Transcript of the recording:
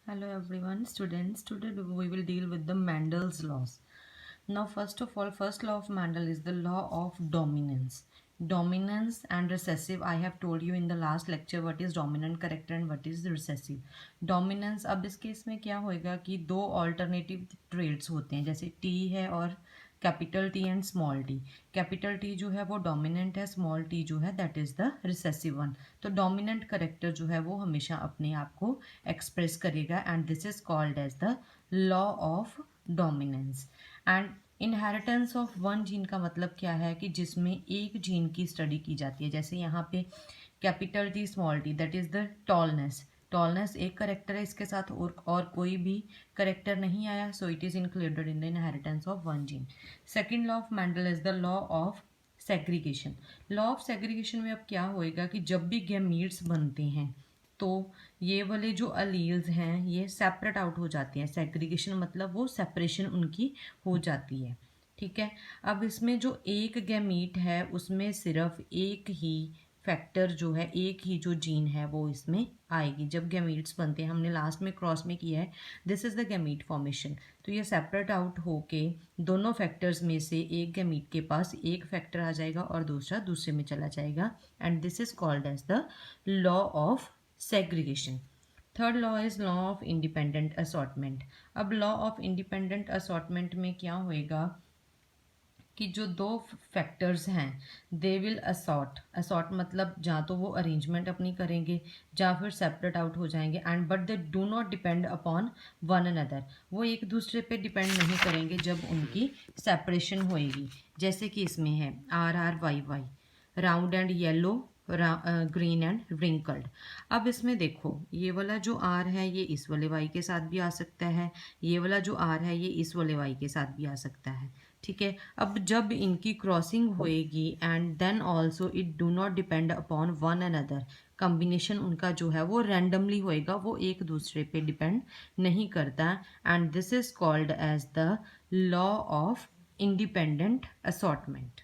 Hello everyone, students. Today we will deal with the Mendel's laws. Now, first of all, first law of Mendel is the law of dominance. Dominance and recessive. I have told you in the last lecture what is dominant character and what is recessive. Dominance. अब इस case में क्या होएगा कि दो alternative traits होते हैं, जैसे T है और capital T and small T. Capital T जो है वो डोमिनेंट है, स्मॉल टी जो है that is the recessive one. तो डोमिनेंट करेक्टर जो है वो हमेशा अपने आप को एक्सप्रेस करेगा and this is called as the law of dominance. And inheritance of one gene का मतलब क्या है कि जिसमें एक जीन की स्टडी की जाती है. जैसे यहाँ पे capital T small T that is the tallness. Tallness एक करेक्टर है, इसके साथ और कोई भी करेक्टर नहीं आया, so it is included in the inheritance of one gene. Second law of Mendel is the law of segregation. Law of segregation में अब क्या होएगा कि जब भी गैमीट्स बनते हैं तो ये वाले जो अलील्स हैं ये सेपरेट आउट हो जाते हैं. सेग्रीगेशन मतलब वो सेपरेशन उनकी हो जाती है. ठीक है. अब इसमें जो एक गैमीट है उसमें सिर्फ एक ही फैक्टर जो है, एक ही जो जीन है वो इसमें आएगी जब गैमीट्स बनते हैं. हमने लास्ट में क्रॉस में किया है, this is the gamete formation. तो ये सेपरेट आउट होके दोनों फैक्टर्स में से एक गैमीट के पास एक फैक्टर आ जाएगा और दूसरा दूसरे में चला जाएगा and this is called as the law of segregation. Third law is law of independent assortment. अब लॉ ऑफ इंडिपेंडेंट असॉर्टमेंट में क्या होएगा कि जो दो फैक्टर्स हैं दे विल असॉर्ट. असॉर्ट मतलब जहाँ तो वो अरेंजमेंट अपनी करेंगे या फिर सेपरेट आउट हो जाएंगे and but they do not depend upon one another. वो एक दूसरे पे डिपेंड नहीं करेंगे जब उनकी सेपरेशन होएगी. जैसे कि इसमें है R R Y Y, round and yellow, green and wrinkled. अब इसमें देखो ये वाला जो आर है ये इस वाले वाई के साथ भी आ सकता है, ये वाला जो आर है ये इस वाले वाई के साथ भी आ सकता है. ठीक है. अब जब इनकी क्रॉसिंग होएगी and then also it do not depend upon one another. Combination उनका जो है वो रैंडमली होएगा, वो एक दूसरे पे डिपेंड नहीं करता and this is called as the law of independent assortment.